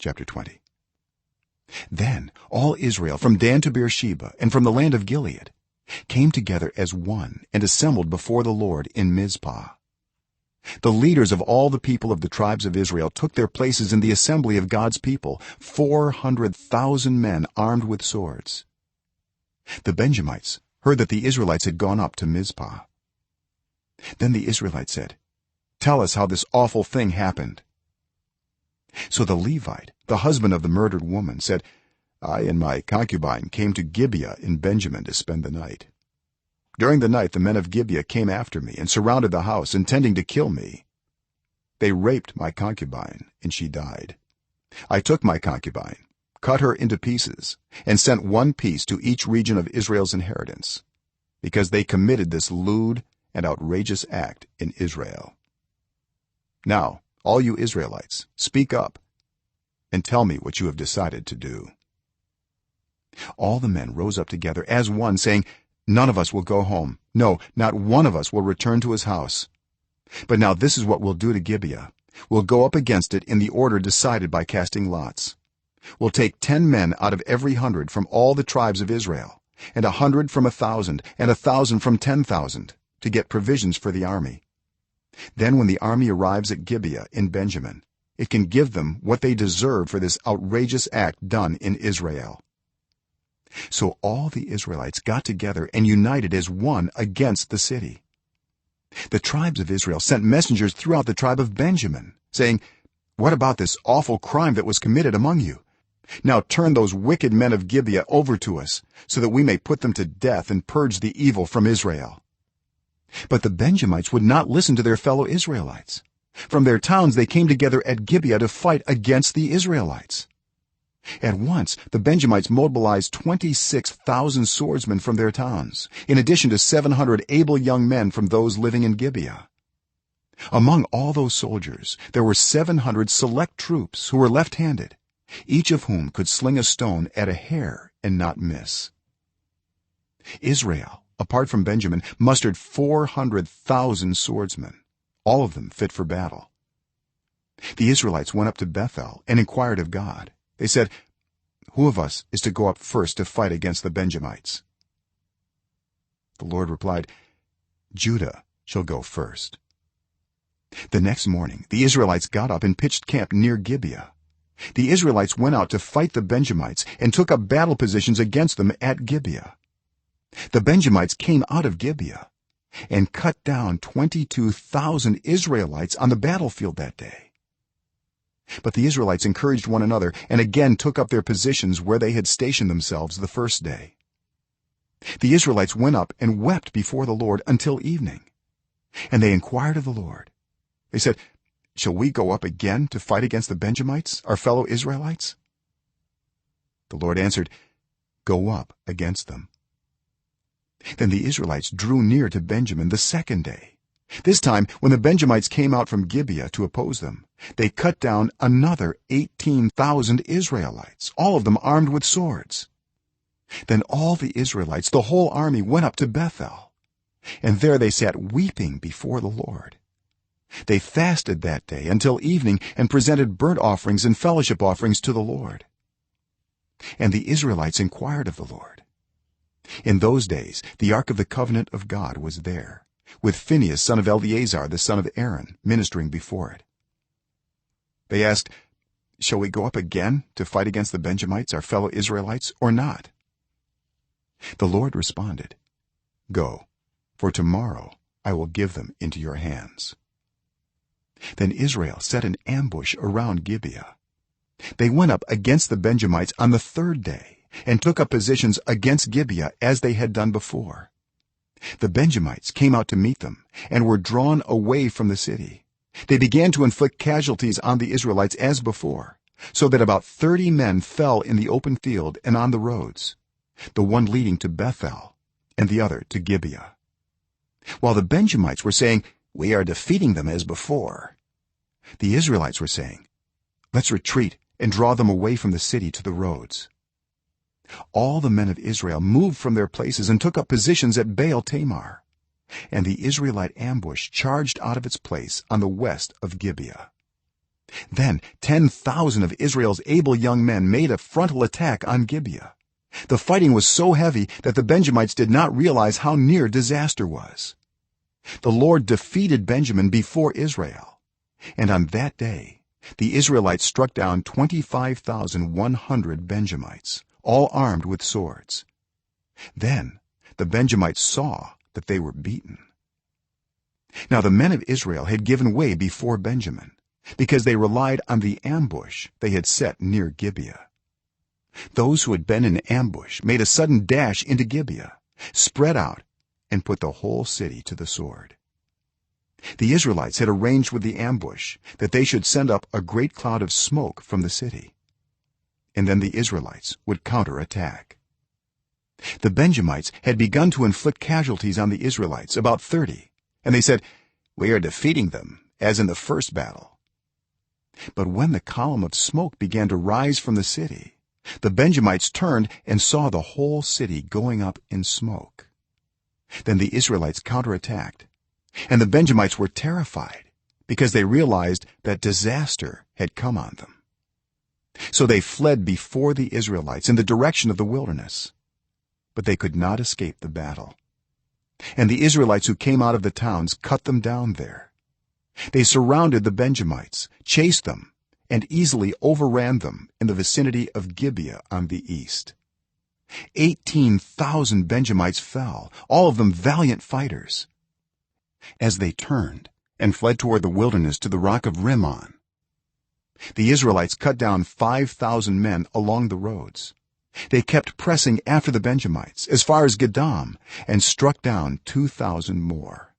chapter 20. Then all Israel from Dan to Beersheba and from the land of Gilead came together as one and assembled before the Lord in Mizpah. The leaders of all the people of the tribes of Israel took their places in the assembly of God's people, 400,000 men armed with swords. The Benjamites heard that the Israelites had gone up to Mizpah. Then the Israelites said, "Tell us how this awful thing happened." So the Levite, the husband of the murdered woman, said, "I and my concubine came to Gibeah in Benjamin to spend the night. During the night the men of Gibeah came after me and surrounded the house, intending to kill me. They raped my concubine, and she died. I took my concubine, cut her into pieces, and sent one piece to each region of Israel's inheritance, because they committed this lewd and outrageous act in Israel. Now, all you Israelites, speak up and tell me what you have decided to do." All the men rose up together as one, saying, "None of us will go home. No, not one of us will return to his house. But now this is what we'll do to Gibeah. We'll go up against it in the order decided by casting lots. We'll take 10 men out of every 100 from all the tribes of Israel, and 100 from 1,000, and 1,000 from 10,000, to get provisions for the army. Then when the army arrives at Gibeah in Benjamin, it can give them what they deserve for this outrageous act done in Israel." So all the Israelites got together and united as one against the city. The tribes of Israel sent messengers throughout the tribe of Benjamin, saying, "What about this awful crime that was committed among you? Now turn those wicked men of Gibeah over to us, so that we may put them to death and purge the evil from Israel." But the Benjamites would not listen to their fellow Israelites. From their towns they came together at Gibeah to fight against the Israelites. At once the Benjamites mobilized 26,000 swordsmen from their towns, in addition to 700 able young men from those living in Gibeah. Among all those soldiers there were 700 select troops who were left-handed, each of whom could sling a stone at a hair and not miss. Israel, apart from Benjamin, mustered 400,000 swordsmen, all of them fit for battle. The Israelites went up to Bethel and inquired of God. They said, "Who of us is to go up first to fight against the Benjamites?" The Lord replied, "Judah shall go first." The next morning the Israelites got up and pitched camp near Gibeah. The Israelites went out to fight the Benjamites and took up battle positions against them at Gibeah. The Benjamites came out of Gibeah and cut down 22,000 Israelites on the battlefield that day. But the Israelites encouraged one another and again took up their positions where they had stationed themselves the first day. The Israelites went up and wept before the Lord until evening, and they inquired of the Lord. They said, "Shall we go up again to fight against the Benjamites, our fellow Israelites?" The Lord answered, "Go up against them." Then the Israelites drew near to Benjamin the second day. This time when the Benjamites came out from Gibeah to oppose them, they cut down another 18,000 Israelites, all of them armed with swords. Then all the Israelites, the whole army, went up to Bethel, and there they sat weeping before the Lord. They fasted that day until evening and presented burnt offerings and fellowship offerings to the Lord. And the Israelites inquired of the Lord. In those days the ark of the covenant of God was there, with Phinehas son of Eleazar the son of Aaron ministering before it. They asked, "Shall we go up again to fight against the Benjamites, our fellow Israelites, or not?" The Lord responded, "Go, for tomorrow I will give them into your hands." Then Israel set an ambush around Gibeah. They went up against the Benjamites on the third day and took up positions against Gibeah as they had done before. The Benjamites came out to meet them and were drawn away from the city. They began to inflict casualties on the Israelites as before, so that about 30 men fell in the open field and on the roads, the one leading to Bethel and the other to Gibeah. While the Benjamites were saying, "We are defeating them as before," the Israelites were saying, "Let's retreat and draw them away from the city to the roads." All the men of Israel moved from their places and took up positions at Baal Tamar, and the Israelite ambush charged out of its place on the west of Gibeah. then 10,000 of Israel's able young men made a frontal attack on Gibeah. The fighting was so heavy that the Benjamites did not realize how near disaster was. The Lord defeated Benjamin before Israel, and on that day the Israelites struck down 25,100 Benjamites, all armed with swords. Then the Benjamites saw that they were beaten. Now the men of Israel had given way before Benjamin, because they relied on the ambush they had set near Gibeah. Those who had been in ambush made a sudden dash into Gibeah, spread out, and put the whole city to the sword. The Israelites had arranged with the ambush that they should send up a great cloud of smoke from the city, and then the Israelites would counterattack. The Benjamites had begun to inflict casualties on the Israelites, about 30, and they said, "We are defeating them as in the first battle." But when the column of smoke began to rise from the city, the Benjamites turned and saw the whole city going up in smoke. Then the Israelites counterattacked, and the Benjamites were terrified because they realized that disaster had come on them. So they fled before the Israelites in the direction of the wilderness, but they could not escape the battle. And the Israelites who came out of the towns cut them down there. They surrounded the Benjamites, chased them, and easily overran them in the vicinity of Gibeah on the east. 18,000 Benjamites fell, all of them valiant fighters. As they turned and fled toward the wilderness to the rock of Rimmon, the Israelites cut down 5,000 men along the roads. They kept pressing after the Benjamites as far as Gedam and struck down 2,000 more.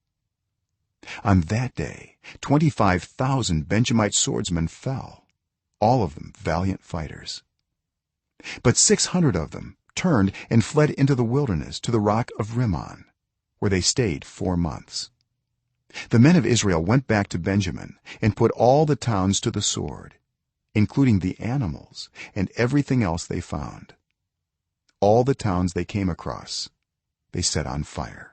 On that day 25,000 Benjamite swordsmen fell, all of them valiant fighters. But 600 of them turned and fled into the wilderness to the rock of Rimmon, where they stayed 4 months. The men of Israel went back to Benjamin and put all the towns to the sword, including the animals and everything else they found. All the towns they came across they set on fire.